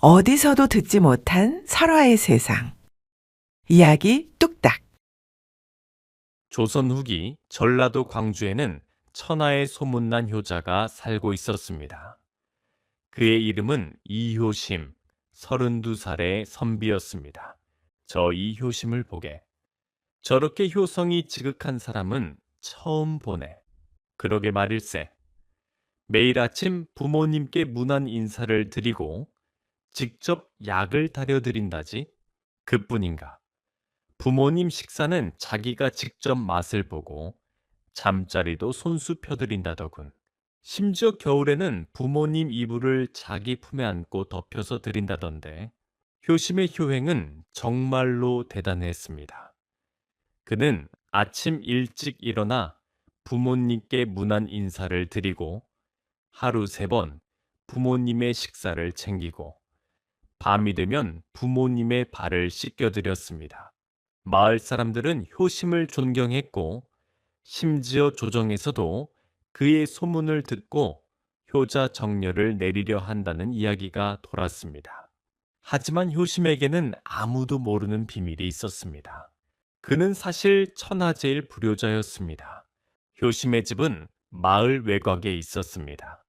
어디서도 듣지 못한 설화의 세상. 이야기 뚝딱. 조선 후기 전라도 광주에는 천하의 소문난 효자가 살고 있었습니다. 그의 이름은 이효심, 32살의 선비였습니다. 저 이효심을 보게. 저렇게 효성이 지극한 사람은 처음 보네. 그러게 말일세. 매일 아침 부모님께 문안 인사를 드리고 직접 약을 다려드린다지. 그뿐인가. 부모님 식사는 자기가 직접 맛을 보고 잠자리도 손수 펴드린다더군. 심지어 겨울에는 부모님 이불을 자기 품에 안고 덮여서 드린다던데 효심의 효행은 정말로 대단했습니다. 그는 아침 일찍 일어나 부모님께 문안 인사를 드리고 하루 3번 부모님의 식사를 챙기고 밤이 되면 부모님의 발을 씻겨드렸습니다. 마을 사람들은 효심을 존경했고 심지어 조정에서도 그의 소문을 듣고 효자 정렬을 내리려 한다는 이야기가 돌았습니다. 하지만 효심에게는 아무도 모르는 비밀이 있었습니다. 그는 사실 천하제일 불효자였습니다. 효심의 집은 마을 외곽에 있었습니다.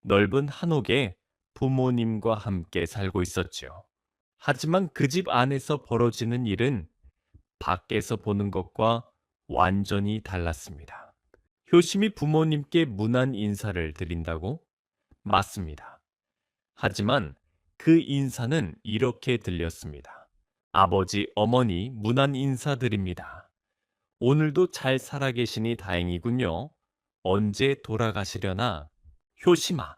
넓은 한옥에 부모님과 함께 살고 있었죠. 하지만 그 집 안에서 벌어지는 일은 밖에서 보는 것과 완전히 달랐습니다. 효심이 부모님께 문안 인사를 드린다고? 맞습니다. 하지만 그 인사는 이렇게 들렸습니다. 아버지, 어머니 문안 인사드립니다. 오늘도 잘 살아계시니 다행이군요. 언제 돌아가시려나? 효심아,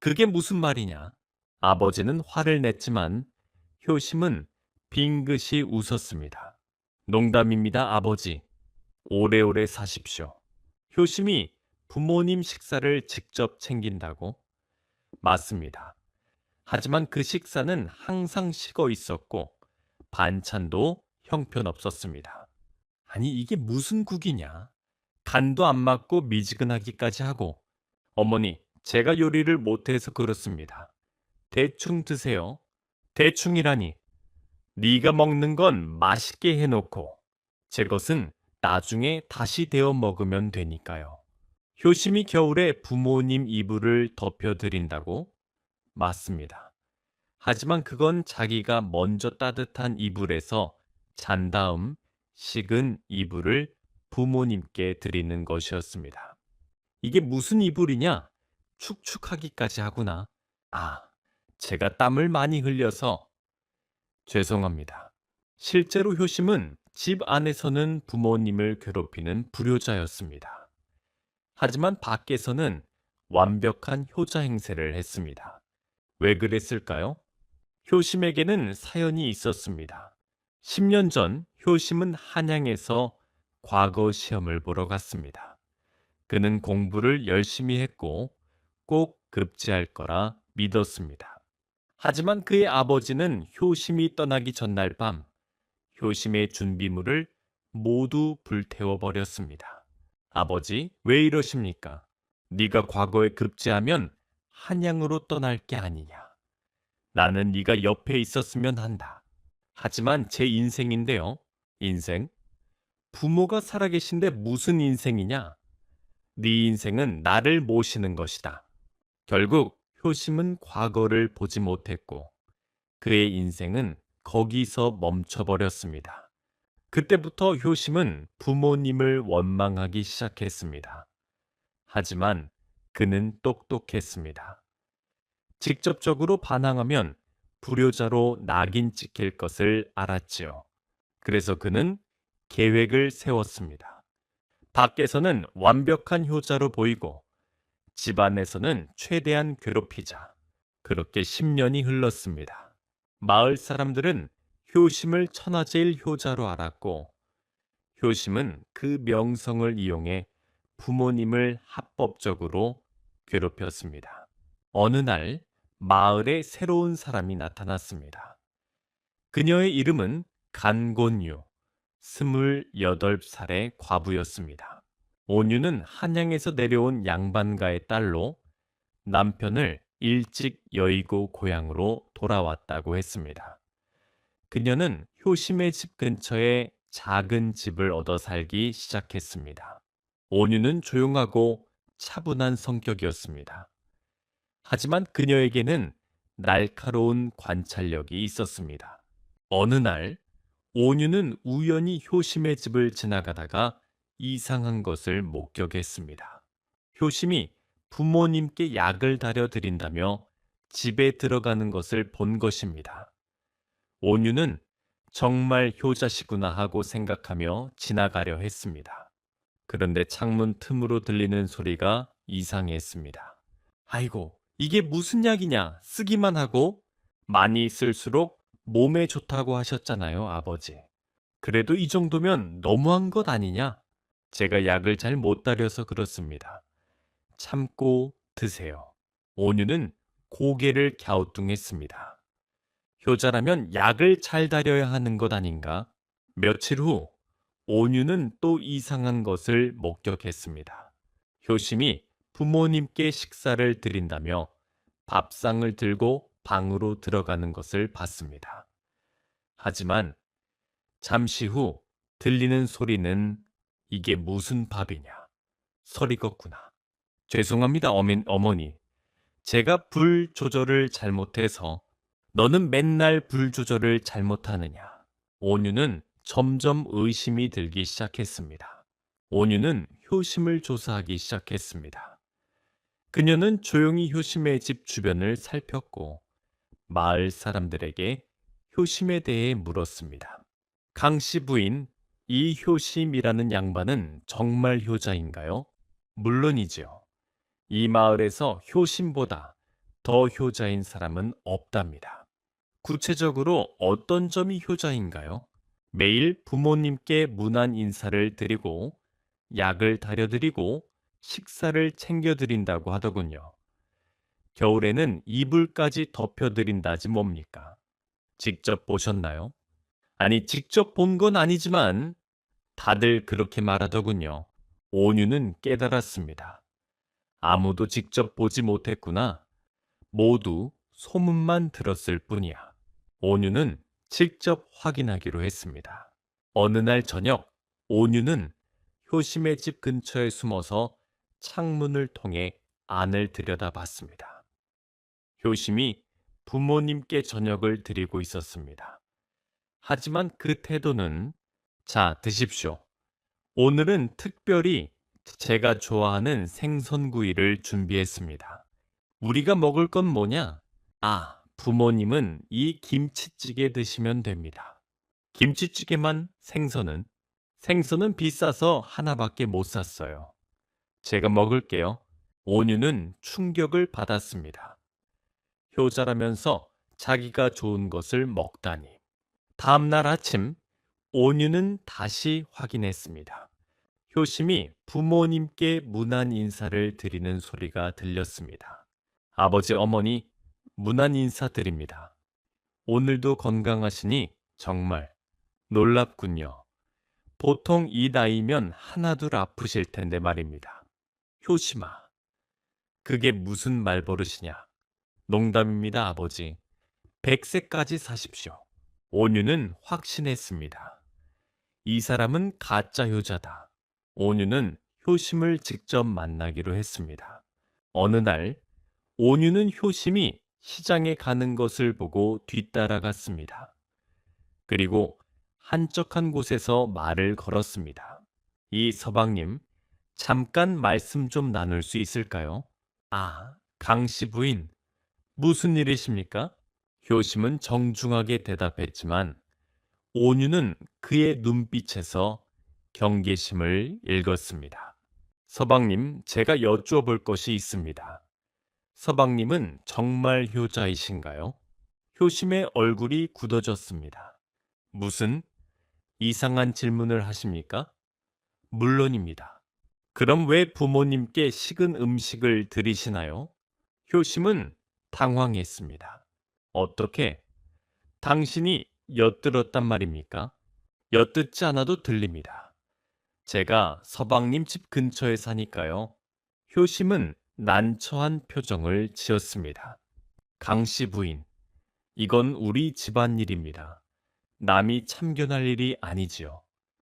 그게 무슨 말이냐? 아버지는 화를 냈지만 효심은 빙긋이 웃었습니다. 농담입니다, 아버지. 오래오래 사십시오. 효심이 부모님 식사를 직접 챙긴다고? 맞습니다. 하지만 그 식사는 항상 식어 있었고 반찬도 형편없었습니다. 아니, 이게 무슨 국이냐? 간도 안 맞고 미지근하기까지 하고. 어머니, 제가 요리를 못해서 그렇습니다. 대충 드세요. 대충이라니. 네가 먹는 건 맛있게 해놓고 제 것은 나중에 다시 데워 먹으면 되니까요. 효심이 겨울에 부모님 이불을 덮여드린다고? 맞습니다. 하지만 그건 자기가 먼저 따뜻한 이불에서 잔 다음 식은 이불을 부모님께 드리는 것이었습니다. 이게 무슨 이불이냐? 축축하기까지 하구나. 아, 제가 땀을 많이 흘려서 죄송합니다. 실제로 효심은 집 안에서는 부모님을 괴롭히는 불효자였습니다. 하지만 밖에서는 완벽한 효자 행세를 했습니다. 왜 그랬을까요? 효심에게는 사연이 있었습니다. 10년 전 효심은 한양에서 과거 시험을 보러 갔습니다. 그는 공부를 열심히 했고 꼭 급제할 거라 믿었습니다. 하지만 그의 아버지는 효심이 떠나기 전날 밤 효심의 준비물을 모두 불태워 버렸습니다. 아버지, 왜 이러십니까? 네가 과거에 급제하면 한양으로 떠날 게 아니냐. 나는 네가 옆에 있었으면 한다. 하지만 제 인생인데요. 인생? 부모가 살아계신데 무슨 인생이냐? 네 인생은 나를 모시는 것이다. 결국 효심은 과거를 보지 못했고 그의 인생은 거기서 멈춰버렸습니다. 그때부터 효심은 부모님을 원망하기 시작했습니다. 하지만 그는 똑똑했습니다. 직접적으로 반항하면 불효자로 낙인 찍힐 것을 알았지요. 그래서 그는 계획을 세웠습니다. 밖에서는 완벽한 효자로 보이고 집안에서는 최대한 괴롭히자. 그렇게 10년이 흘렀습니다. 마을 사람들은 효심을 천하제일 효자로 알았고 효심은 그 명성을 이용해 부모님을 합법적으로 괴롭혔습니다. 어느 날 마을에 새로운 사람이 나타났습니다. 그녀의 이름은 간곤유, 28살의 과부였습니다. 온유는 한양에서 내려온 양반가의 딸로 남편을 일찍 여의고 고향으로 돌아왔다고 했습니다. 그녀는 효심의 집 근처에 작은 집을 얻어 살기 시작했습니다. 온유는 조용하고 차분한 성격이었습니다. 하지만 그녀에게는 날카로운 관찰력이 있었습니다. 어느 날 온유는 우연히 효심의 집을 지나가다가 이상한 것을 목격했습니다. 효심이 부모님께 약을 다려 드린다며 집에 들어가는 것을 본 것입니다. 온유는 정말 효자시구나 하고 생각하며 지나가려 했습니다. 그런데 창문 틈으로 들리는 소리가 이상했습니다. 아이고, 이게 무슨 약이냐? 쓰기만 하고 많이 쓸수록 몸에 좋다고 하셨잖아요, 아버지. 그래도 이 정도면 너무한 것 아니냐? 제가 약을 잘 못 다려서 그렇습니다. 참고 드세요. 온유는 고개를 갸우뚱했습니다. 효자라면 약을 잘 다려야 하는 것 아닌가? 며칠 후 온유는 또 이상한 것을 목격했습니다. 효심이 부모님께 식사를 드린다며 밥상을 들고 방으로 들어가는 것을 봤습니다. 하지만 잠시 후 들리는 소리는 이게 무슨 밥이냐? 설익었구나. 죄송합니다, 어머니. 제가 불 조절을 잘못해서 너는 맨날 불 조절을 잘못하느냐. 온유는 점점 의심이 들기 시작했습니다. 온유는 효심을 조사하기 시작했습니다. 그녀는 조용히 효심의 집 주변을 살폈고 마을 사람들에게 효심에 대해 물었습니다. 강씨 부인, 이 효심이라는 양반은 정말 효자인가요? 물론이지요. 이 마을에서 효심보다 더 효자인 사람은 없답니다. 구체적으로 어떤 점이 효자인가요? 매일 부모님께 문안 인사를 드리고 약을 다려드리고 식사를 챙겨드린다고 하더군요. 겨울에는 이불까지 덮여드린다지 뭡니까? 직접 보셨나요? 아니, 직접 본 건 아니지만 다들 그렇게 말하더군요. 온유는 깨달았습니다. 아무도 직접 보지 못했구나. 모두 소문만 들었을 뿐이야. 온유는 직접 확인하기로 했습니다. 어느 날 저녁, 온유는 효심의 집 근처에 숨어서 창문을 통해 안을 들여다봤습니다. 효심이 부모님께 저녁을 드리고 있었습니다. 하지만 그 태도는 자, 드십시오. 오늘은 특별히 제가 좋아하는 생선구이를 준비했습니다. 우리가 먹을 건 뭐냐? 아, 부모님은 이 김치찌개 드시면 됩니다. 김치찌개만 생선은? 생선은 비싸서 하나밖에 못 샀어요. 제가 먹을게요. 온유는 충격을 받았습니다. 효자라면서 자기가 좋은 것을 먹다니. 다음 날 아침, 온유는 다시 확인했습니다. 효심이 부모님께 문안 인사를 드리는 소리가 들렸습니다. 아버지, 어머니, 문안 인사 드립니다. 오늘도 건강하시니 정말 놀랍군요. 보통 이 나이면 하나둘 아프실 텐데 말입니다. 효심아, 그게 무슨 말버릇이냐? 농담입니다, 아버지. 100세까지 사십시오. 온유는 확신했습니다. 이 사람은 가짜 효자다. 온유는 효심을 직접 만나기로 했습니다. 어느 날 온유는 효심이 시장에 가는 것을 보고 뒤따라갔습니다. 그리고 한적한 곳에서 말을 걸었습니다. 이 서방님, 잠깐 말씀 좀 나눌 수 있을까요? 아, 강씨 부인, 무슨 일이십니까? 효심은 정중하게 대답했지만 온유는 그의 눈빛에서 경계심을 읽었습니다. 서방님, 제가 여쭈어볼 것이 있습니다. 서방님은 정말 효자이신가요? 효심의 얼굴이 굳어졌습니다. 무슨 이상한 질문을 하십니까? 물론입니다. 그럼 왜 부모님께 식은 음식을 드리시나요? 효심은 당황했습니다. 어떻게? 당신이 엿들었단 말입니까? 엿듣지 않아도 들립니다. 제가 서방님 집 근처에 사니까요. 효심은 난처한 표정을 지었습니다. 강 씨 부인, 이건 우리 집안일입니다. 남이 참견할 일이 아니지요.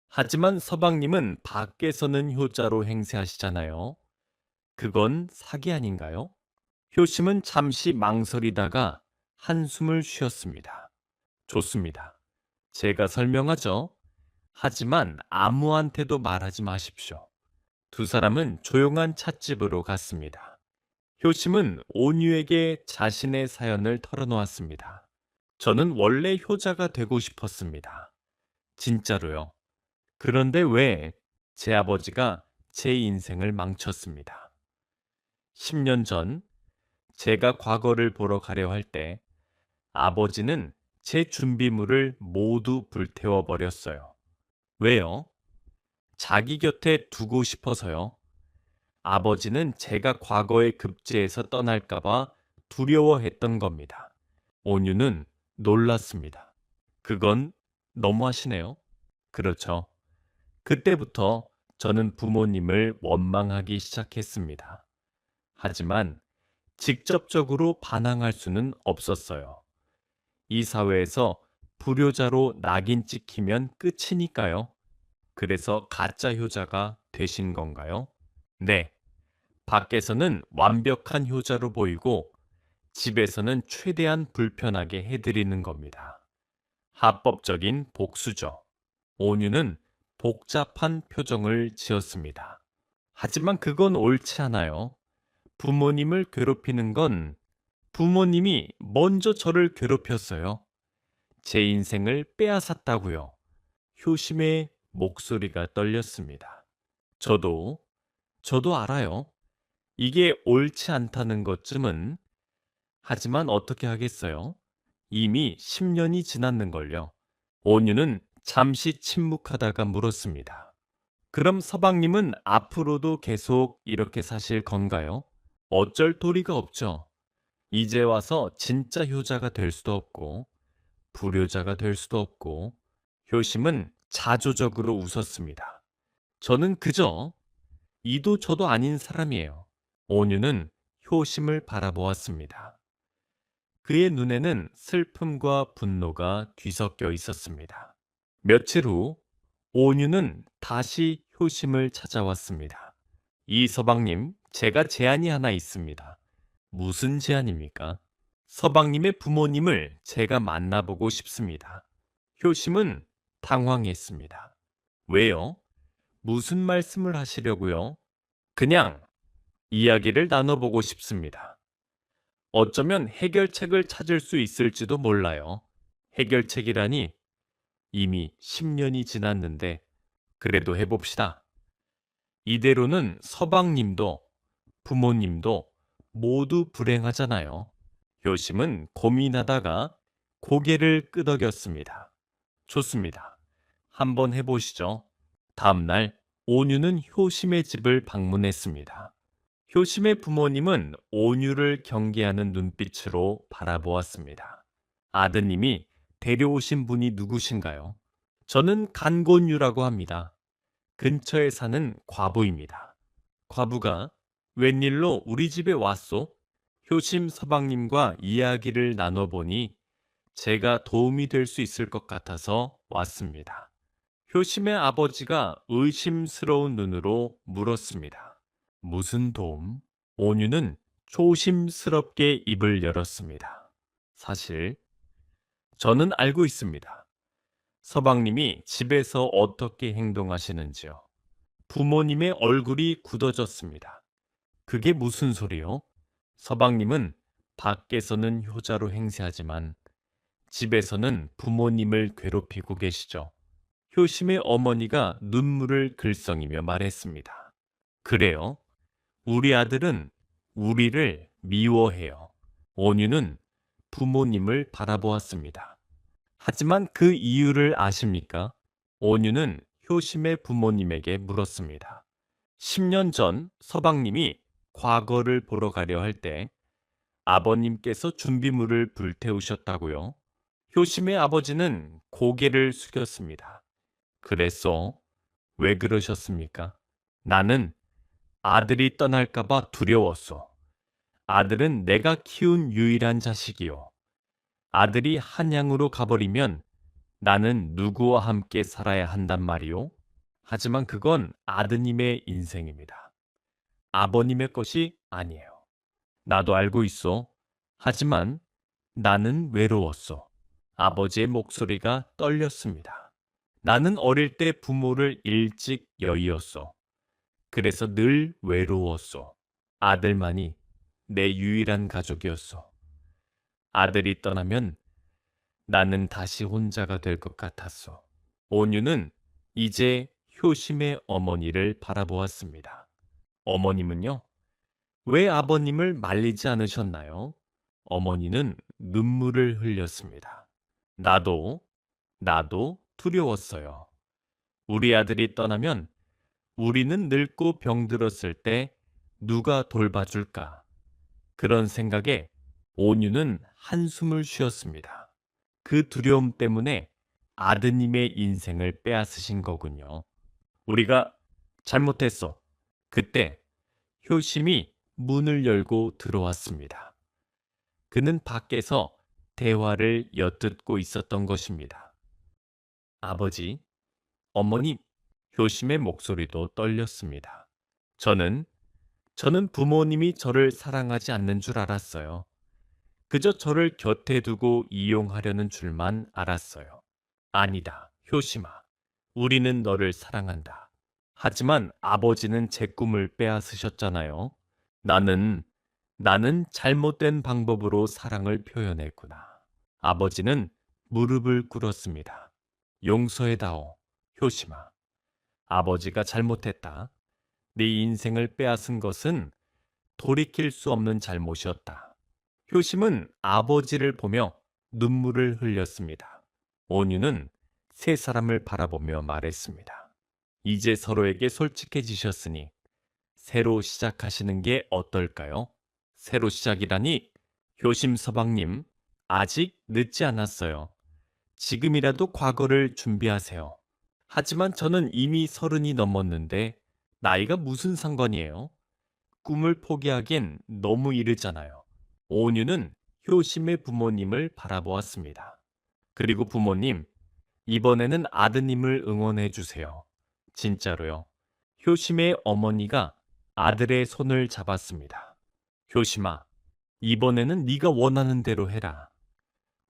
하지만 서방님은 밖에서는 효자로 행세하시잖아요. 그건 사기 아닌가요? 효심은 잠시 망설이다가 한숨을 쉬었습니다. 좋습니다. 제가 설명하죠. 하지만 아무한테도 말하지 마십시오. 두 사람은 조용한 찻집으로 갔습니다. 효심은 온유에게 자신의 사연을 털어놓았습니다. 저는 원래 효자가 되고 싶었습니다. 진짜로요. 그런데 왜 제 아버지가 제 인생을 망쳤습니다. 10년 전 제가 과거를 보러 가려 할 때 아버지는 제 준비물을 모두 불태워 버렸어요. 왜요? 자기 곁에 두고 싶어서요. 아버지는 제가 과거에 급제해서 떠날까봐 두려워했던 겁니다. 온유는 놀랐습니다. 그건 너무하시네요. 그렇죠. 그때부터 저는 부모님을 원망하기 시작했습니다. 하지만 직접적으로 반항할 수는 없었어요. 이 사회에서 불효자로 낙인 찍히면 끝이니까요. 그래서 가짜 효자가 되신 건가요? 네. 밖에서는 완벽한 효자로 보이고 집에서는 최대한 불편하게 해드리는 겁니다. 합법적인 복수죠. 온유는 복잡한 표정을 지었습니다. 하지만 그건 옳지 않아요. 부모님을 괴롭히는 건 부모님이 먼저 저를 괴롭혔어요. 제 인생을 빼앗았다고요. 효심의 목소리가 떨렸습니다. 저도 알아요. 이게 옳지 않다는 것쯤은. 하지만 어떻게 하겠어요? 이미 10년이 지났는걸요. 온유는 잠시 침묵하다가 물었습니다. 그럼 서방님은 앞으로도 계속 이렇게 사실 건가요? 어쩔 도리가 없죠. 이제 와서 진짜 효자가 될 수도 없고, 불효자가 될 수도 없고, 효심은 자조적으로 웃었습니다. 저는 그저 이도 저도 아닌 사람이에요. 온유는 효심을 바라보았습니다. 그의 눈에는 슬픔과 분노가 뒤섞여 있었습니다. 며칠 후 온유는 다시 효심을 찾아왔습니다. 이 서방님, 제가 제안이 하나 있습니다. 무슨 제안입니까? 서방님의 부모님을 제가 만나보고 싶습니다. 효심은 당황했습니다. 왜요? 무슨 말씀을 하시려고요? 그냥 이야기를 나눠보고 싶습니다. 어쩌면 해결책을 찾을 수 있을지도 몰라요. 해결책이라니 이미 10년이 지났는데 그래도 해봅시다. 이대로는 서방님도 부모님도 모두 불행하잖아요. 효심은 고민하다가 고개를 끄덕였습니다. 좋습니다. 한번 해보시죠. 다음날 온유는 효심의 집을 방문했습니다. 효심의 부모님은 온유를 경계하는 눈빛으로 바라보았습니다. 아드님이 데려오신 분이 누구신가요? 저는 간곤유라고 합니다. 근처에 사는 과부입니다. 과부가 웬일로 우리 집에 왔소? 효심 서방님과 이야기를 나눠보니 제가 도움이 될 수 있을 것 같아서 왔습니다. 효심의 아버지가 의심스러운 눈으로 물었습니다. 무슨 도움? 온유는 조심스럽게 입을 열었습니다. 사실 저는 알고 있습니다. 서방님이 집에서 어떻게 행동하시는지요. 부모님의 얼굴이 굳어졌습니다. 그게 무슨 소리요? 서방님은 밖에서는 효자로 행세하지만 집에서는 부모님을 괴롭히고 계시죠. 효심의 어머니가 눈물을 글썽이며 말했습니다. 그래요? 우리 아들은 우리를 미워해요. 온유는 부모님을 바라보았습니다. 하지만 그 이유를 아십니까? 온유는 효심의 부모님에게 물었습니다. 10년 전 서방님이 과거를 보러 가려 할 때 아버님께서 준비물을 불태우셨다고요. 효심의 아버지는 고개를 숙였습니다. 그랬어? 왜 그러셨습니까? 나는 아들이 떠날까봐 두려웠소. 아들은 내가 키운 유일한 자식이요. 아들이 한양으로 가버리면 나는 누구와 함께 살아야 한단 말이오? 하지만 그건 아드님의 인생입니다. 아버님의 것이 아니에요. 나도 알고 있어. 하지만 나는 외로웠어. 아버지의 목소리가 떨렸습니다. 나는 어릴 때 부모를 일찍 여의었어. 그래서 늘 외로웠어. 아들만이 내 유일한 가족이었어. 아들이 떠나면 나는 다시 혼자가 될 것 같았어. 온유는 이제 효심의 어머니를 바라보았습니다. 어머님은요? 왜 아버님을 말리지 않으셨나요? 어머니는 눈물을 흘렸습니다. 나도 두려웠어요. 우리 아들이 떠나면 우리는 늙고 병들었을 때 누가 돌봐줄까? 그런 생각에 온유는 한숨을 쉬었습니다. 그 두려움 때문에 아드님의 인생을 빼앗으신 거군요. 우리가 잘못했어. 그때 효심이 문을 열고 들어왔습니다. 그는 밖에서 대화를 엿듣고 있었던 것입니다. 아버지, 어머니, 효심의 목소리도 떨렸습니다. 저는 부모님이 저를 사랑하지 않는 줄 알았어요. 그저 저를 곁에 두고 이용하려는 줄만 알았어요. 아니다, 효심아. 우리는 너를 사랑한다. 하지만 아버지는 제 꿈을 빼앗으셨잖아요. 나는 잘못된 방법으로 사랑을 표현했구나. 아버지는 무릎을 꿇었습니다. 용서해다오, 효심아. 아버지가 잘못했다. 네 인생을 빼앗은 것은 돌이킬 수 없는 잘못이었다. 효심은 아버지를 보며 눈물을 흘렸습니다. 온유는 세 사람을 바라보며 말했습니다. 이제 서로에게 솔직해지셨으니 새로 시작하시는 게 어떨까요? 새로 시작이라니, 효심 서방님, 아직 늦지 않았어요. 지금이라도 과거를 준비하세요. 하지만 저는 이미 30이 넘었는데 나이가 무슨 상관이에요? 꿈을 포기하기엔 너무 이르잖아요. 온유는 효심의 부모님을 바라보았습니다. 그리고 부모님, 이번에는 아드님을 응원해 주세요. 진짜로요. 효심의 어머니가 아들의 손을 잡았습니다. 효심아, 이번에는 네가 원하는 대로 해라.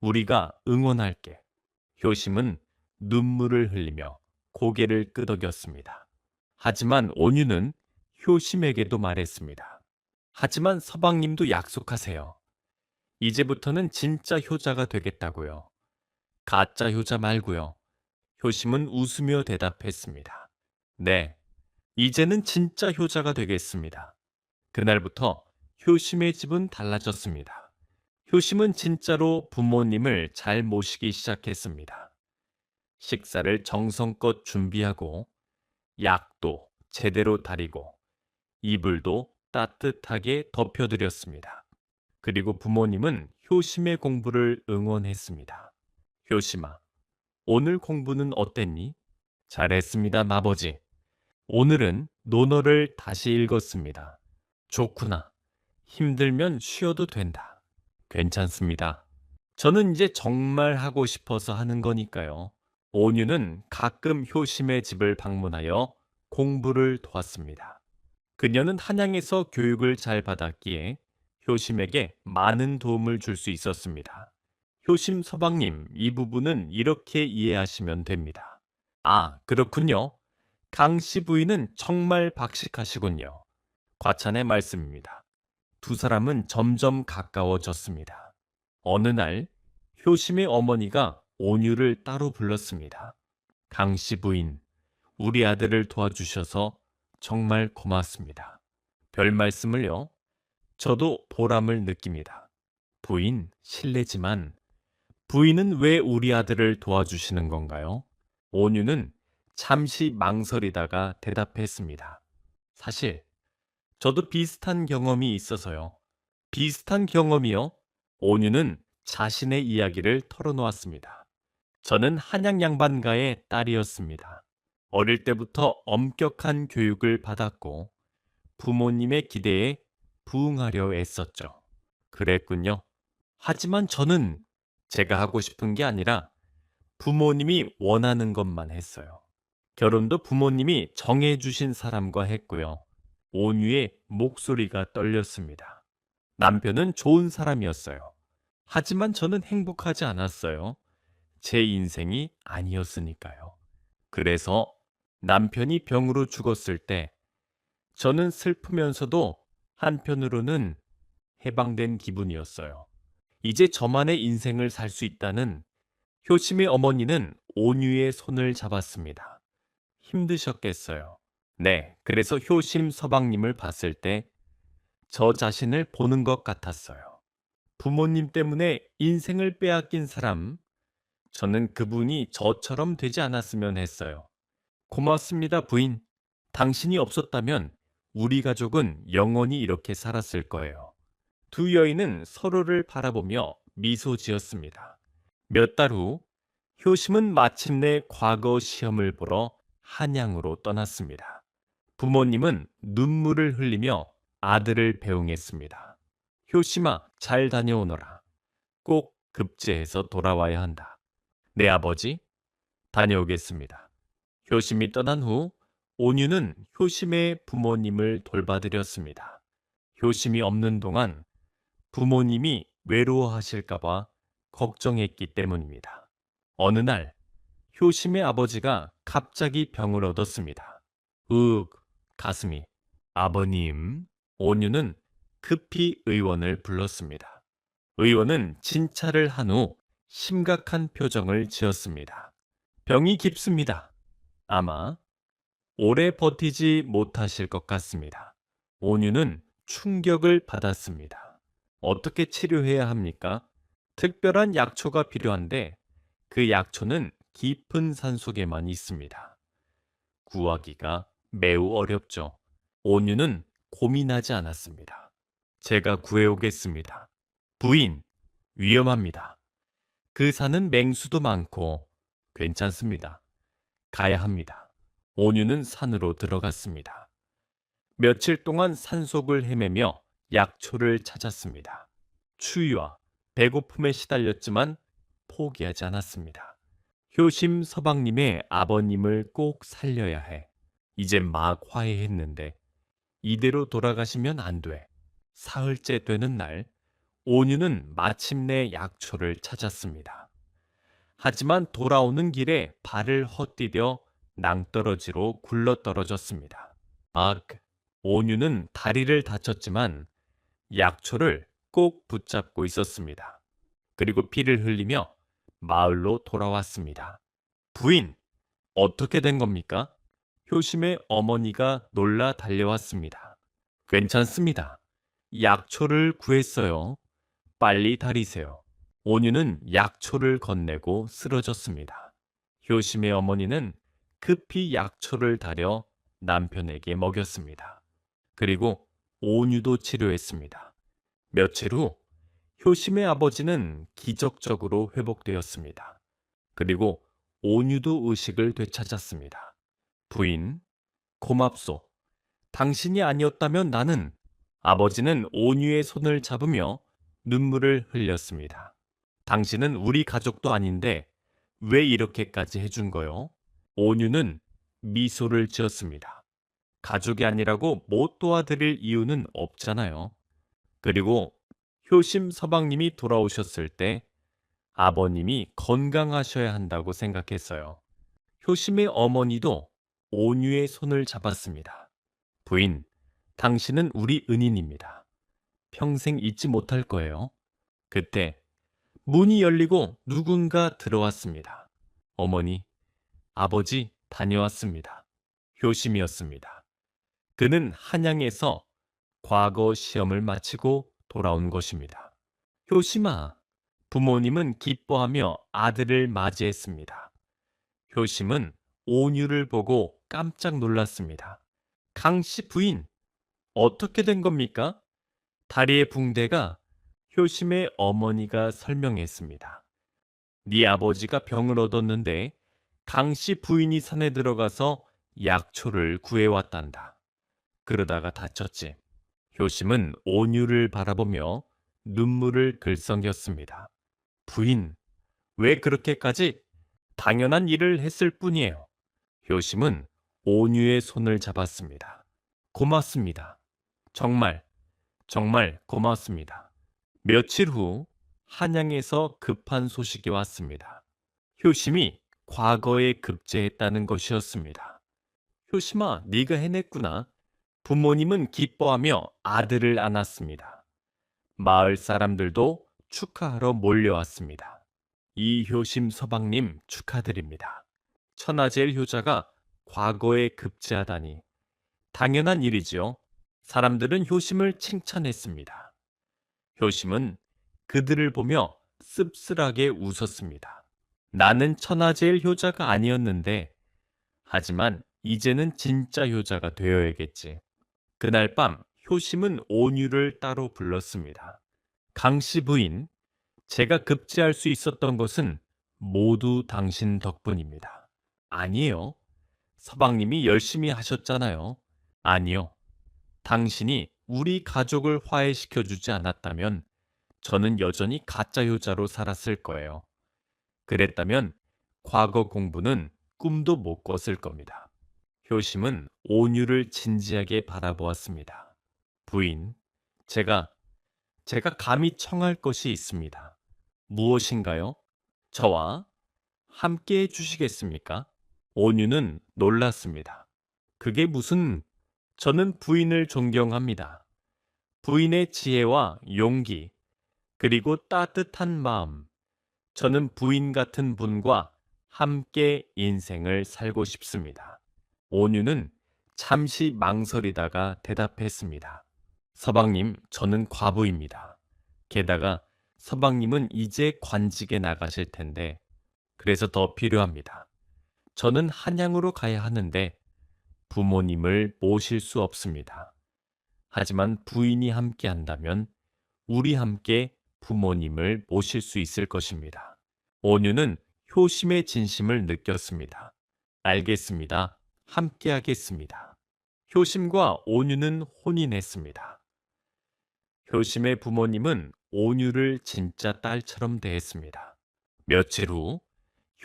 우리가 응원할게. 효심은 눈물을 흘리며 고개를 끄덕였습니다. 하지만 온유는 효심에게도 말했습니다. 하지만 서방님도 약속하세요. 이제부터는 진짜 효자가 되겠다고요. 가짜 효자 말고요. 효심은 웃으며 대답했습니다. 네, 이제는 진짜 효자가 되겠습니다. 그날부터 효심의 집은 달라졌습니다. 효심은 진짜로 부모님을 잘 모시기 시작했습니다. 식사를 정성껏 준비하고 약도 제대로 다리고 이불도 따뜻하게 덮여드렸습니다. 그리고 부모님은 효심의 공부를 응원했습니다. 효심아, 오늘 공부는 어땠니? 잘했습니다, 아버지. 오늘은 논어를 다시 읽었습니다. 좋구나. 힘들면 쉬어도 된다. 괜찮습니다. 저는 이제 정말 하고 싶어서 하는 거니까요. 온유는 가끔 효심의 집을 방문하여 공부를 도왔습니다. 그녀는 한양에서 교육을 잘 받았기에 효심에게 많은 도움을 줄 수 있었습니다. 효심 서방님, 이 부분은 이렇게 이해하시면 됩니다. 아, 그렇군요. 강씨 부인은 정말 박식하시군요. 과찬의 말씀입니다. 두 사람은 점점 가까워졌습니다. 어느 날 효심의 어머니가 온유를 따로 불렀습니다. 강씨 부인, 우리 아들을 도와주셔서 정말 고맙습니다. 별 말씀을요. 저도 보람을 느낍니다. 부인, 실례지만 부인은 왜 우리 아들을 도와주시는 건가요? 온유는 잠시 망설이다가 대답했습니다. 사실 저도 비슷한 경험이 있어서요. 비슷한 경험이요? 온유는 자신의 이야기를 털어놓았습니다. 저는 한양 양반가의 딸이었습니다. 어릴 때부터 엄격한 교육을 받았고 부모님의 기대에 부응하려 애썼죠. 그랬군요. 하지만 저는 제가 하고 싶은 게 아니라 부모님이 원하는 것만 했어요. 결혼도 부모님이 정해주신 사람과 했고요. 온유의 목소리가 떨렸습니다. 남편은 좋은 사람이었어요. 하지만 저는 행복하지 않았어요. 제 인생이 아니었으니까요. 그래서 남편이 병으로 죽었을 때 저는 슬프면서도 한편으로는 해방된 기분이었어요. 이제 저만의 인생을 살 수 있다는 효심의 어머니는 온유의 손을 잡았습니다. 힘드셨겠어요. 네, 그래서 효심 서방님을 봤을 때 저 자신을 보는 것 같았어요. 부모님 때문에 인생을 빼앗긴 사람, 저는 그분이 저처럼 되지 않았으면 했어요. 고맙습니다, 부인. 당신이 없었다면 우리 가족은 영원히 이렇게 살았을 거예요. 두 여인은 서로를 바라보며 미소 지었습니다. 몇 달 후, 효심은 마침내 과거 시험을 보러 한양으로 떠났습니다. 부모님은 눈물을 흘리며 아들을 배웅했습니다. 효심아, 잘 다녀오너라. 꼭 급제해서 돌아와야 한다. 네, 아버지. 다녀오겠습니다. 효심이 떠난 후 온유는 효심의 부모님을 돌봐드렸습니다. 효심이 없는 동안 부모님이 외로워하실까봐 걱정했기 때문입니다. 어느 날 효심의 아버지가 갑자기 병을 얻었습니다. 가슴이. 아버님. 온유는 급히 의원을 불렀습니다. 의원은 진찰을 한 후 심각한 표정을 지었습니다. 병이 깊습니다. 아마 오래 버티지 못하실 것 같습니다. 온유는 충격을 받았습니다. 어떻게 치료해야 합니까? 특별한 약초가 필요한데 그 약초는 깊은 산속에만 있습니다. 구하기가 매우 어렵죠. 온유는 고민하지 않았습니다. 제가 구해오겠습니다. 부인, 위험합니다. 그 산은 맹수도 많고 괜찮습니다. 가야 합니다. 온유는 산으로 들어갔습니다. 며칠 동안 산속을 헤매며 약초를 찾았습니다. 추위와 배고픔에 시달렸지만 포기하지 않았습니다. 효심 서방님의 아버님을 꼭 살려야 해. 이제 막 화해했는데 이대로 돌아가시면 안 돼. 사흘째 되는 날 온유는 마침내 약초를 찾았습니다. 하지만 돌아오는 길에 발을 헛디뎌 낭떠러지로 굴러떨어졌습니다. 온유는 다리를 다쳤지만 약초를 꼭 붙잡고 있었습니다. 그리고 피를 흘리며 마을로 돌아왔습니다. 부인, 어떻게 된 겁니까? 효심의 어머니가 놀라 달려왔습니다. 괜찮습니다. 약초를 구했어요. 빨리 다리세요. 온유는 약초를 건네고 쓰러졌습니다. 효심의 어머니는 급히 약초를 다려 남편에게 먹였습니다. 그리고 온유도 치료했습니다. 며칠 후 효심의 아버지는 기적적으로 회복되었습니다. 그리고 온유도 의식을 되찾았습니다. 부인, 고맙소. 당신이 아니었다면 나는. 아버지는 온유의 손을 잡으며 눈물을 흘렸습니다. 당신은 우리 가족도 아닌데 왜 이렇게까지 해준 거요? 온유는 미소를 지었습니다. 가족이 아니라고 못 도와드릴 이유는 없잖아요. 그리고 효심 서방님이 돌아오셨을 때 아버님이 건강하셔야 한다고 생각했어요. 효심의 어머니도 온유의 손을 잡았습니다. 부인, 당신은 우리 은인입니다. 평생 잊지 못할 거예요. 그때 문이 열리고 누군가 들어왔습니다. 어머니, 아버지 다녀왔습니다. 효심이었습니다. 그는 한양에서 과거 시험을 마치고 돌아온 것입니다. 효심아, 부모님은 기뻐하며 아들을 맞이했습니다. 효심은 온유를 보고 깜짝 놀랐습니다. 강씨 부인, 어떻게 된 겁니까? 다리의 붕대가 효심의 어머니가 설명했습니다. 네 아버지가 병을 얻었는데 강씨 부인이 산에 들어가서 약초를 구해왔단다. 그러다가 다쳤지. 효심은 온유를 바라보며 눈물을 글썽였습니다. 부인, 왜 그렇게까지? 당연한 일을 했을 뿐이에요. 효심은 온유의 손을 잡았습니다. 고맙습니다. 정말, 정말 고맙습니다. 며칠 후 한양에서 급한 소식이 왔습니다. 효심이 과거에 급제했다는 것이었습니다. 효심아, 네가 해냈구나. 부모님은 기뻐하며 아들을 안았습니다. 마을 사람들도 축하하러 몰려왔습니다. 이효심 서방님 축하드립니다. 천하제일 효자가 과거에 급제하다니 당연한 일이지요. 사람들은 효심을 칭찬했습니다. 효심은 그들을 보며 씁쓸하게 웃었습니다. 나는 천하제일 효자가 아니었는데, 하지만 이제는 진짜 효자가 되어야겠지. 그날 밤 효심은 온유를 따로 불렀습니다. 강씨 부인, 제가 급제할 수 있었던 것은 모두 당신 덕분입니다. 아니에요. 서방님이 열심히 하셨잖아요. 아니요. 당신이 우리 가족을 화해시켜주지 않았다면 저는 여전히 가짜 효자로 살았을 거예요. 그랬다면 과거 공부는 꿈도 못 꿨을 겁니다. 효심은 온유를 진지하게 바라보았습니다. 부인, 제가 감히 청할 것이 있습니다. 무엇인가요? 저와 함께 해주시겠습니까? 온유는 놀랐습니다. 그게 무슨... 저는 부인을 존경합니다. 부인의 지혜와 용기, 그리고 따뜻한 마음. 저는 부인 같은 분과 함께 인생을 살고 싶습니다. 온유는 잠시 망설이다가 대답했습니다. 서방님, 저는 과부입니다. 게다가 서방님은 이제 관직에 나가실 텐데, 그래서 더 필요합니다. 저는 한양으로 가야 하는데 부모님을 모실 수 없습니다. 하지만 부인이 함께 한다면 우리 함께 부모님을 모실 수 있을 것입니다. 온유는 효심의 진심을 느꼈습니다. 알겠습니다. 함께 하겠습니다. 효심과 온유는 혼인했습니다. 효심의 부모님은 온유를 진짜 딸처럼 대했습니다. 며칠 후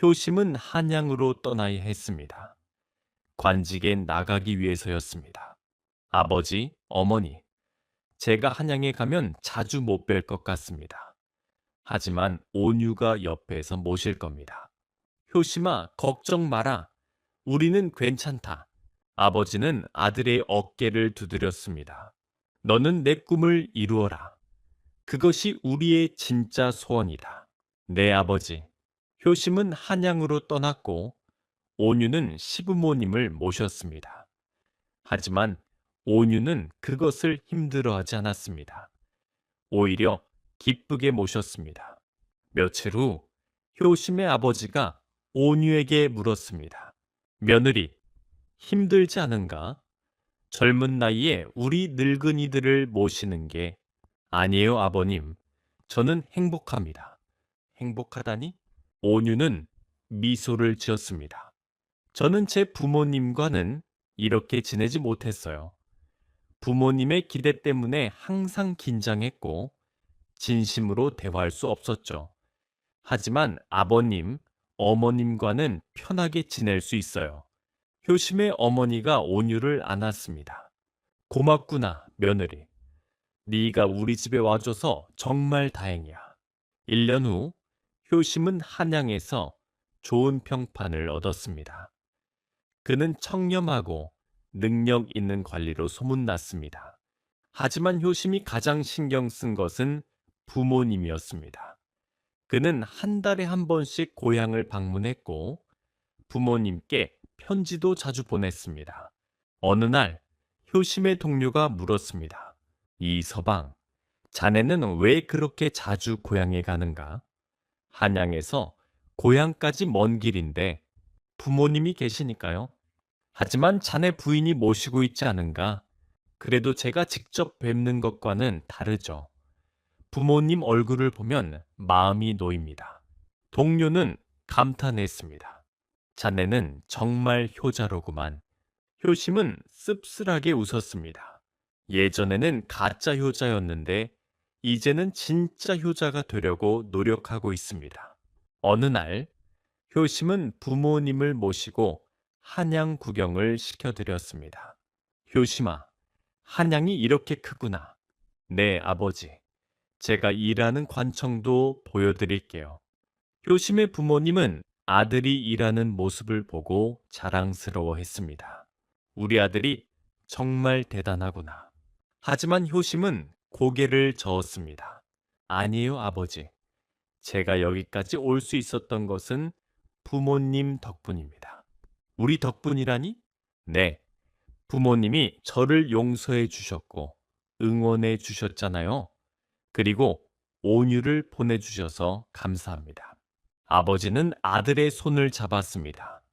효심은 한양으로 떠나야 했습니다. 관직에 나가기 위해서였습니다. 아버지, 어머니, 제가 한양에 가면 자주 못 뵐 것 같습니다. 하지만 온유가 옆에서 모실 겁니다. 효심아, 걱정 마라. 우리는 괜찮다. 아버지는 아들의 어깨를 두드렸습니다. 너는 내 꿈을 이루어라. 그것이 우리의 진짜 소원이다. 네, 아버지. 효심은 한양으로 떠났고 온유는 시부모님을 모셨습니다. 하지만 온유는 그것을 힘들어하지 않았습니다. 오히려 기쁘게 모셨습니다. 며칠 후 효심의 아버지가 온유에게 물었습니다. 며느리, 힘들지 않은가? 젊은 나이에 우리 늙은이들을 모시는 게 아니에요, 아버님. 저는 행복합니다. 행복하다니? 온유는 미소를 지었습니다. 저는 제 부모님과는 이렇게 지내지 못했어요. 부모님의 기대 때문에 항상 긴장했고 진심으로 대화할 수 없었죠. 하지만 아버님, 어머님과는 편하게 지낼 수 있어요. 효심의 어머니가 온유를 안았습니다. 고맙구나, 며느리. 네가 우리 집에 와줘서 정말 다행이야. 1년 후 효심은 한양에서 좋은 평판을 얻었습니다. 그는 청렴하고 능력 있는 관리로 소문났습니다. 하지만 효심이 가장 신경 쓴 것은 부모님이었습니다. 그는 한 달에 한 번씩 고향을 방문했고 부모님께 편지도 자주 보냈습니다. 어느 날 효심의 동료가 물었습니다. 이 서방, 자네는 왜 그렇게 자주 고향에 가는가? 한양에서 고향까지 먼 길인데 부모님이 계시니까요. 하지만 자네 부인이 모시고 있지 않은가? 그래도 제가 직접 뵙는 것과는 다르죠. 부모님 얼굴을 보면 마음이 놓입니다. 동료는 감탄했습니다. 자네는 정말 효자로구만. 효심은 씁쓸하게 웃었습니다. 예전에는 가짜 효자였는데 이제는 진짜 효자가 되려고 노력하고 있습니다. 어느 날 효심은 부모님을 모시고 한양 구경을 시켜드렸습니다. 효심아, 한양이 이렇게 크구나. 네, 아버지. 제가 일하는 관청도 보여드릴게요. 효심의 부모님은 아들이 일하는 모습을 보고 자랑스러워했습니다. 우리 아들이 정말 대단하구나. 하지만 효심은 고개를 저었습니다. 아니에요, 아버지. 제가 여기까지 올 수 있었던 것은 부모님 덕분입니다. 우리 덕분이라니? 네. 부모님이 저를 용서해 주셨고 응원해 주셨잖아요. 그리고 온유를 보내주셔서 감사합니다. 아버지는 아들의 손을 잡았습니다.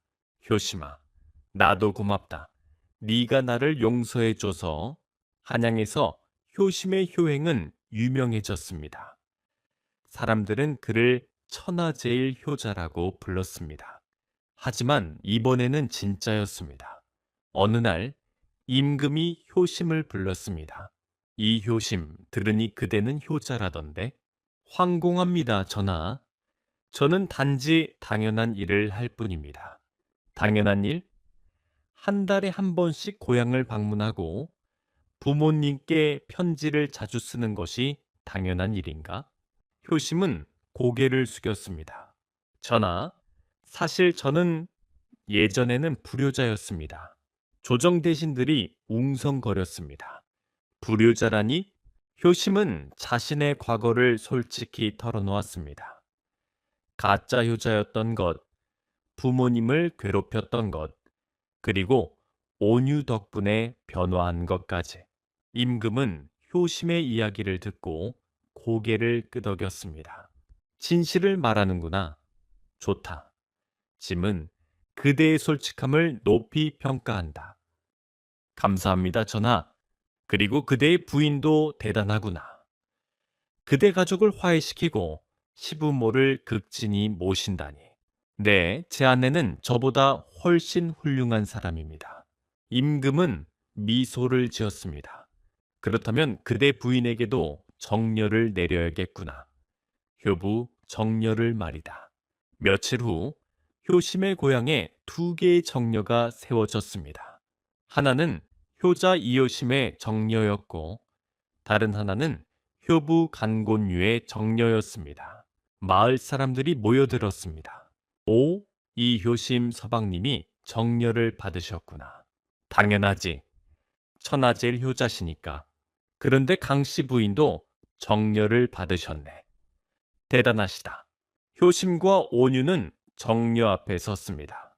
효심아, 나도 고맙다. 네가 나를 용서해줘서 한양에서 효심의 효행은 유명해졌습니다. 사람들은 그를 천하제일 효자라고 불렀습니다. 하지만 이번에는 진짜였습니다. 어느 날 임금이 효심을 불렀습니다. 이 효심 들으니 그대는 효자라던데. 황공합니다, 전하. 저는 단지 당연한 일을 할 뿐입니다. 당연한 일? 한 달에 한 번씩 고향을 방문하고 부모님께 편지를 자주 쓰는 것이 당연한 일인가? 효심은 고개를 숙였습니다. 전하, 사실 저는 예전에는 불효자였습니다. 조정 대신들이 웅성거렸습니다. 불효자라니? 효심은 자신의 과거를 솔직히 털어놓았습니다. 가짜 효자였던 것, 부모님을 괴롭혔던 것, 그리고 온유 덕분에 변화한 것까지. 임금은 효심의 이야기를 듣고 고개를 끄덕였습니다. 진실을 말하는구나. 좋다. 짐은 그대의 솔직함을 높이 평가한다. 감사합니다, 전하. 그리고 그대의 부인도 대단하구나. 그대 가족을 화해시키고 시부모를 극진히 모신다니. 네, 제 아내는 저보다 훨씬 훌륭한 사람입니다. 임금은 미소를 지었습니다. 그렇다면 그대 부인에게도 정려를 내려야겠구나. 효부 정려를 말이다. 며칠 후 효심의 고향에 두 개의 정려가 세워졌습니다. 하나는 효자 이효심의 정려였고 다른 하나는 효부 간곤유의 정려였습니다. 마을 사람들이 모여들었습니다. 오, 이 효심 서방님이 정려를 받으셨구나. 당연하지. 천하제일 효자시니까. 그런데 강씨 부인도 정려를 받으셨네. 대단하시다. 효심과 온유는 정려 앞에 섰습니다.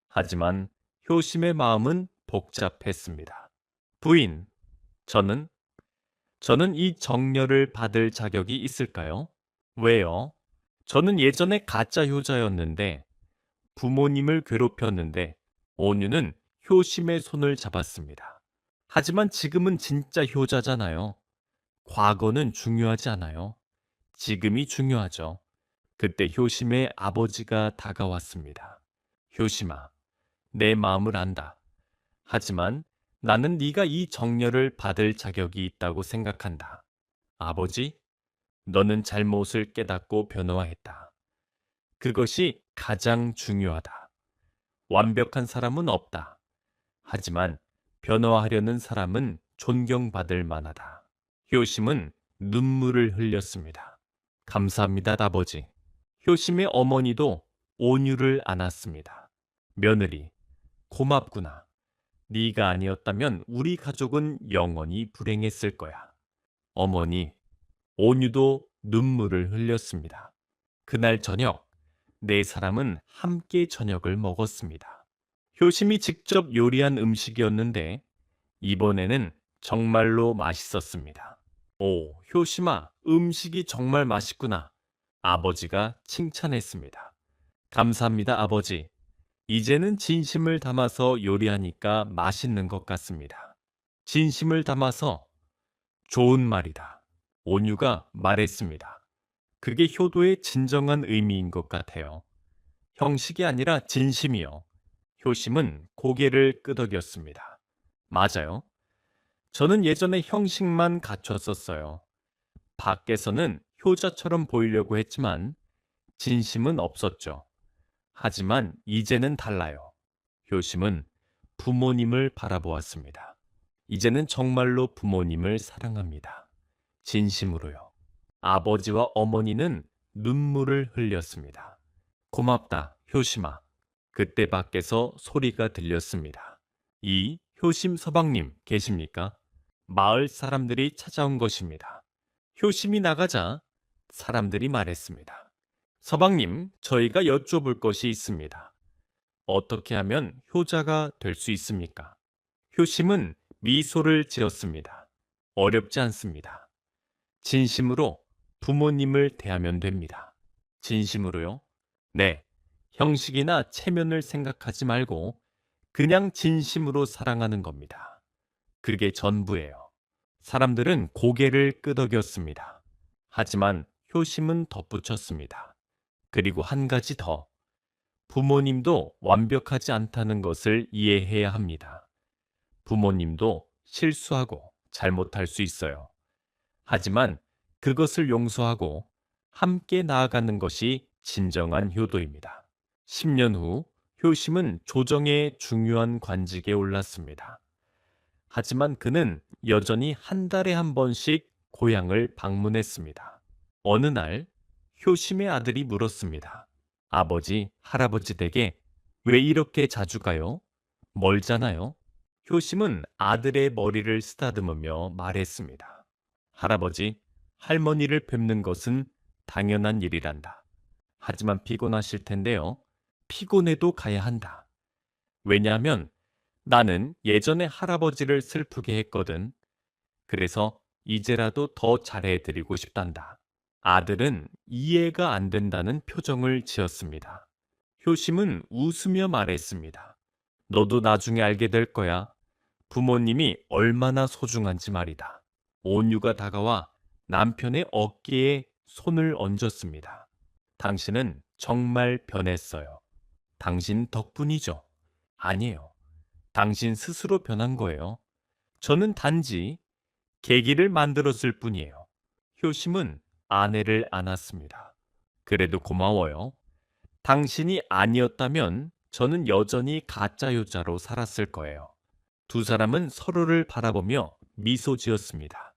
하지만 효심의 마음은 복잡했습니다. 부인, 저는 이 정려를 받을 자격이 있을까요? 왜요? 저는 예전에 가짜 효자였는데 부모님을 괴롭혔는데 온유는 효심의 손을 잡았습니다. 하지만 지금은 진짜 효자잖아요. 과거는 중요하지 않아요. 지금이 중요하죠. 그때 효심의 아버지가 다가왔습니다. 효심아, 내 마음을 안다. 하지만 나는 네가 이 정려를 받을 자격이 있다고 생각한다. 아버지, 너는 잘못을 깨닫고 변화했다. 그것이 가장 중요하다. 완벽한 사람은 없다. 하지만 변화하려는 사람은 존경받을 만하다. 효심은 눈물을 흘렸습니다. 감사합니다, 아버지. 효심의 어머니도 온유를 안았습니다. 며느리, 고맙구나. 네가 아니었다면 우리 가족은 영원히 불행했을 거야. 어머니, 온유도 눈물을 흘렸습니다. 그날 저녁, 네 사람은 함께 저녁을 먹었습니다. 효심이 직접 요리한 음식이었는데 이번에는 정말로 맛있었습니다. 오, 효심아, 음식이 정말 맛있구나. 아버지가 칭찬했습니다. 감사합니다, 아버지. 이제는 진심을 담아서 요리하니까 맛있는 것 같습니다. 진심을 담아서 좋은 말이다. 온유가 말했습니다. 그게 효도의 진정한 의미인 것 같아요. 형식이 아니라 진심이요. 효심은 고개를 끄덕였습니다. 맞아요. 저는 예전에 형식만 갖췄었어요. 밖에서는 효자처럼 보이려고 했지만 진심은 없었죠. 하지만 이제는 달라요. 효심은 부모님을 바라보았습니다. 이제는 정말로 부모님을 사랑합니다. 진심으로요. 아버지와 어머니는 눈물을 흘렸습니다. 고맙다, 효심아. 그때 밖에서 소리가 들렸습니다. 이 효심 서방님 계십니까? 마을 사람들이 찾아온 것입니다. 효심이 나가자 사람들이 말했습니다. 서방님, 저희가 여쭤볼 것이 있습니다. 어떻게 하면 효자가 될 수 있습니까? 효심은 미소를 지었습니다. 어렵지 않습니다. 진심으로 부모님을 대하면 됩니다. 진심으로요? 네. 형식이나 체면을 생각하지 말고 그냥 진심으로 사랑하는 겁니다. 그게 전부예요. 사람들은 고개를 끄덕였습니다. 하지만 효심은 덧붙였습니다. 그리고 한 가지 더. 부모님도 완벽하지 않다는 것을 이해해야 합니다. 부모님도 실수하고 잘못할 수 있어요. 하지만 그것을 용서하고 함께 나아가는 것이 진정한 효도입니다. 10년 후 효심은 조정의 중요한 관직에 올랐습니다. 하지만 그는 여전히 한 달에 한 번씩 고향을 방문했습니다. 어느 날 효심의 아들이 물었습니다. 아버지, 할아버지 댁에 왜 이렇게 자주 가요? 멀잖아요. 효심은 아들의 머리를 쓰다듬으며 말했습니다. 할아버지, 할머니를 뵙는 것은 당연한 일이란다. 하지만 피곤하실 텐데요. 피곤해도 가야 한다. 왜냐하면 나는 예전에 할아버지를 슬프게 했거든. 그래서 이제라도 더 잘해드리고 싶단다. 아들은 이해가 안 된다는 표정을 지었습니다. 효심은 웃으며 말했습니다. 너도 나중에 알게 될 거야. 부모님이 얼마나 소중한지 말이다. 온유가 다가와 남편의 어깨에 손을 얹었습니다. 당신은 정말 변했어요. 당신 덕분이죠. 아니에요. 당신 스스로 변한 거예요. 저는 단지 계기를 만들었을 뿐이에요. 효심은 아내를 안았습니다. 그래도 고마워요. 당신이 아니었다면 저는 여전히 가짜 효자로 살았을 거예요. 두 사람은 서로를 바라보며 미소 지었습니다.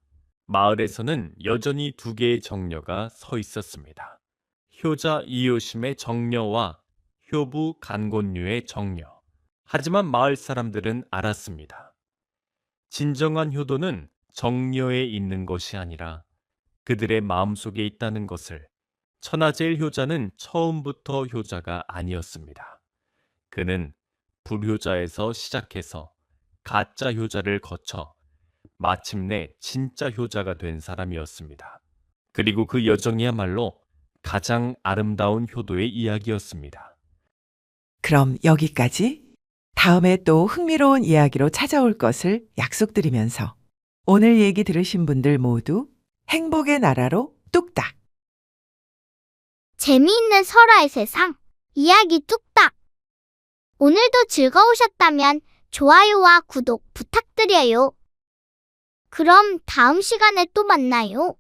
마을에서는 여전히 두 개의 정녀가 서 있었습니다. 효자 이효심의 정녀와 효부 간곤류의 정녀. 하지만 마을 사람들은 알았습니다. 진정한 효도는 정녀에 있는 것이 아니라 그들의 마음속에 있다는 것을. 천하제일 효자는 처음부터 효자가 아니었습니다. 그는 불효자에서 시작해서 가짜 효자를 거쳐 마침내 진짜 효자가 된 사람이었습니다. 그리고 그 여정이야말로 가장 아름다운 효도의 이야기였습니다. 그럼 여기까지. 다음에 또 흥미로운 이야기로 찾아올 것을 약속드리면서 오늘 얘기 들으신 분들 모두 행복의 나라로 뚝딱! 재미있는 설화의 세상, 이야기 뚝딱! 오늘도 즐거우셨다면 좋아요와 구독 부탁드려요. 그럼 다음 시간에 또 만나요.